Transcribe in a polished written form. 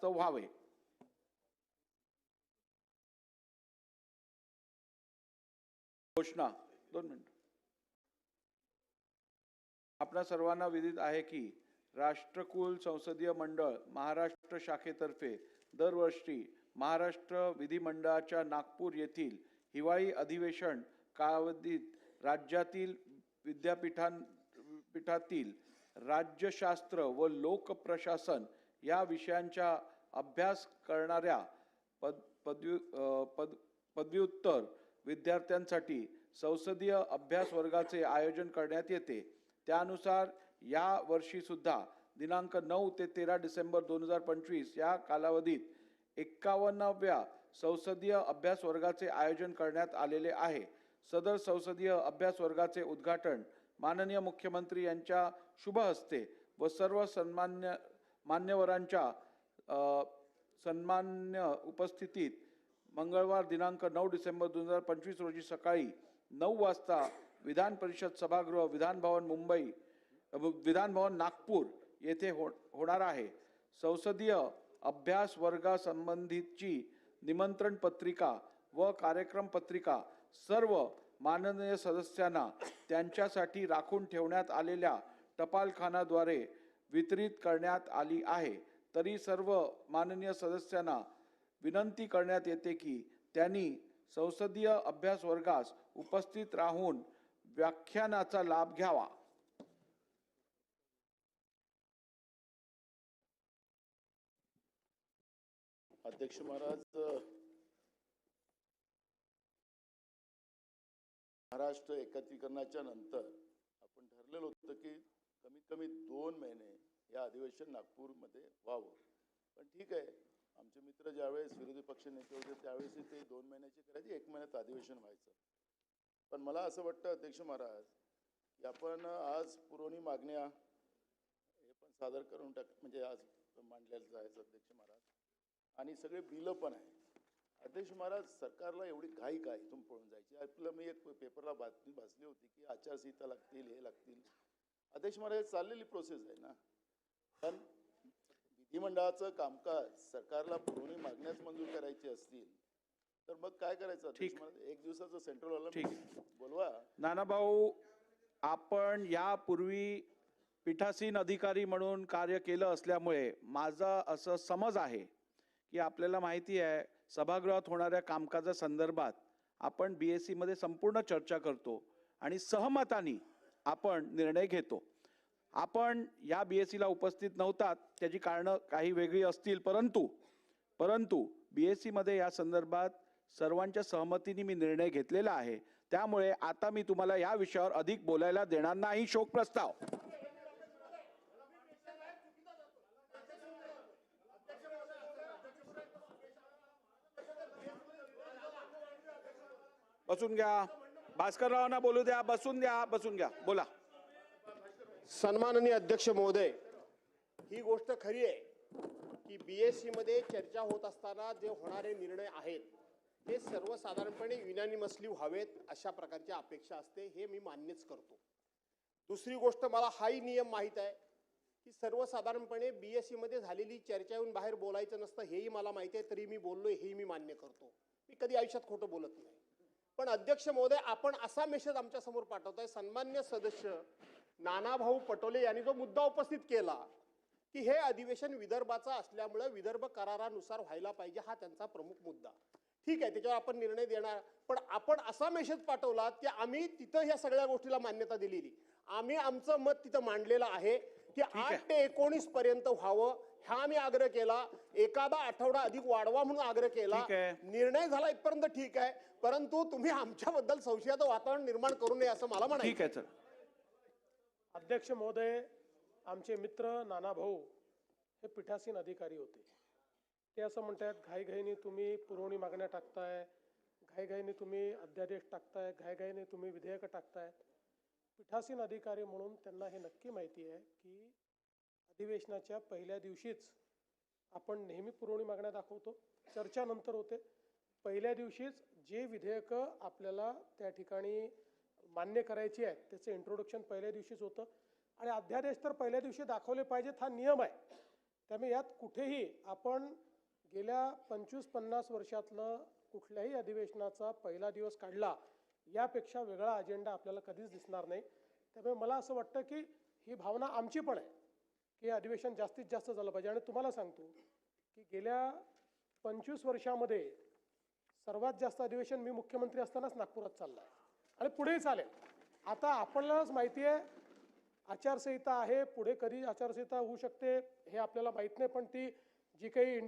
वास्तव व्हावे। घोषणा 2 मिनिट। आपणा सर्वांना विदित आहे की राष्ट्रकुल संसदीय मंडळ महाराष्ट्र शाखेतर्फे दरवर्षी महाराष्ट्र विधिमंडळाच्या नागपूर येथील हिवाळी अधिवेशन कालावधीत राज्यातील विद्यापीठातील राज्यशास्त्र व लोकप्रशासन या विषयांचा अभ्यास करणाऱ्या पदव्युत्तर विद्यार्थ्यांसाठी संसदीय अभ्यास वर्गाचे आयोजन करण्यात येते। त्यानुसार या वर्षी सुद्धा दिनांक 9 ते 13 डिसेंबर 2025 या कालावधीत 51व्या संसदीय अभ्यास वर्गाचे आयोजन करण्यात आलेले आहे। सदर संसदीय अभ्यास वर्गाचे उद्घाटन माननीय मुख्यमंत्री यांच्या शुभ हस्ते व सर्व मान्यवरांच्या सन्मान्य उपस्थितीत मंगळवार दिनांक 9 डिसेंबर 2025 रोजी सकाळी 9 वाजता विधान परिषद सभागृह विधानभवन नागपूर येथे होणार आहे। संसदीय अभ्यास वर्गासंबंधीची निमंत्रण पत्रिका व कार्यक्रम पत्रिका सर्व माननीय सदस्यांना त्यांच्यासाठी राखून ठेवण्यात आलेल्या टपालखान्याद्वारे वितरित करण्यात आली आहे। तरी सर्व माननीय सदस्यांना विनंती करण्यात येते की त्यांनी संसदीय अभ्यास वर्गास उपस्थित राहून व्याख्यानाचा लाभ घ्यावा। अध्यक्ष महाराज, महाराष्ट्र एकत्रीकरणाच्या नंतर आपण ठरलेलं होतं की कमीत कमी 2 महिने या अधिवेशन नागपूरमध्ये व्हावं। पण ठीक आहे, आमचे मित्र ज्यावेळेस विरोधी पक्ष नेते होते त्यावेळेस ते 2 महिन्याचे करायचे, 1 महिन्यात अधिवेशन व्हायचं। पण मला असं वाटतं अध्यक्ष महाराज की आपण आज पुरवणी मागण्या हे पण सादर करून म्हणजे आज मांडलेलं जायचं अध्यक्ष महाराज, आणि सगळे बिलं पण आहे। अध्यक्ष महाराज, सरकारला एवढी घाई काय इथून पळून जायची? आपलं मी एक पेपरला बातमी वाचली होती की आचारसंहिता लागतील, हे लागतील। अध्यक्ष महाराज, चाललेली प्रोसेस आहे ना, पण विधिमंडळाचं कामकाज सरकारला पुरवणी मागण्याच मंजूर करायची असतील तर मग काय करायचं अध्यक्ष महाराज? 1 दिवसाचं सेंट्रल ऑलिम्पिक बोलवा। नानाभाऊ, आपण यापूर्वी पीठासीन अधिकारी म्हणून कार्य केलं असल्यामुळे माझा असं समज आहे की आपल्याला माहिती आहे सभागृहात होणाऱ्या कामकाजासंदर्भात आपण BSc मध्ये संपूर्ण चर्चा करतो आणि सहमताने आपण निर्णय घेतो। आपण या BSc ला उपस्थित नव्हतात, त्याची कारणं काही वेगळी असतील, परंतु BSc मध्ये या संदर्भात सर्वांच्या सहमतीने मी निर्णय घेतलेला आहे। त्यामुळे आता मी तुम्हाला या विषयावर अधिक बोलायला देणार नाही। शोक प्रस्ताव। बसून घ्या, भास्कररावांना बोलू द्या, बसून घ्या, बोला। सन्माननीय अध्यक्ष महोदय, ही गोष्ट खरी आहे की BSc मध्ये चर्चा होत असताना जे होणारे निर्णय आहेत ते सर्वसाधारणपणे युनॅनिमसली व्हावेत अशा प्रकारची अपेक्षा असते, हे मी मान्यच करतो। दुसरी गोष्ट, मला हाही नियम माहीत आहे की सर्वसाधारणपणे BSc मध्ये झालेली चर्चा येऊन बाहेर बोलायचं नसतं, हेही मला माहिती आहे, तरी मी बोललोय हेही मी मान्य करतो। मी कधी आयुष्यात खोटं बोलत नाही। पण अध्यक्ष महोदय, आपण असा मेसेज आमच्या समोर पाठवताय, सन्मान्य सदस्य नानाभाऊ पटोले यांनी जो मुद्दा उपस्थित केला की हे अधिवेशन विदर्भाचा असल्यामुळे विदर्भ करारानुसार व्हायला पाहिजे, हा त्यांचा प्रमुख मुद्दा। ठीक आहे, त्याच्यावर आपण निर्णय देणार, पण आपण असा मेसेज पाठवला की आम्ही तिथं ह्या सगळ्या गोष्टीला मान्यता दिलेली, आम्ही आमचं मत तिथं मांडलेलं आहे की 8 ते 19 पर्यंत व्हावं, हा आम्ही आग्रह केला। एखादा आठवडा अधिक वाढवा म्हणून आग्रह केला, निर्णय झाला इथपर्यंत ठीक आहे, परंतु तुम्ही आमच्याबद्दल संशयाचं वातावरण निर्माण करू नये असं मला म्हणायचं। ठीक आहे सर। अध्यक्ष महोदय, आमचे मित्र नानाभाऊ हे पीठासीन अधिकारी होते। ते असं म्हणतात घाईघाईने तुम्ही पुरवणी मागण्या टाकताय, घाईघाईने तुम्ही अध्यादेश टाकताय, घाईघाईने तुम्ही विधेयक टाकताय। पीठासीन अधिकारी म्हणून त्यांना हे नक्की माहिती आहे की अधिवेशनाच्या पहिल्या दिवशीच आपण नेहमी पुरवणी मागण्या दाखवतो, चर्चा नंतर होते। पहिल्या दिवशीच जे विधेयक आपल्याला त्या ठिकाणी मान्य करायची आहे त्याचं इंट्रोडक्शन पहिल्या दिवशीच होतं, आणि अध्यादेश तर पहिल्या दिवशी दाखवले पाहिजेत, हा नियम आहे। त्यामुळे यात कुठेही आपण गेल्या 25-50 वर्षातलं कुठल्याही अधिवेशनाचा पहिला दिवस काढला यापेक्षा वेगळा अजेंडा आपल्याला कधीच दिसणार नाही. त्यामुळे मला असं वाटतं की ही भावना आमची पण आहे की हे अधिवेशन जास्तीत जास्त झालं पाहिजे. आणि तुम्हाला सांगतो की गेल्या 25 वर्षामध्ये सर्वात जास्त अधिवेशन मी मुख्यमंत्री असतानाच नागपुरात चाललं आहे आणि पुढेही चालेल. आता आपल्यालाच माहिती आहे आचारसंहिता आहे, पुढे कधी आचारसंहिता होऊ शकते हे आपल्याला माहीत नाही, पण ती जी काही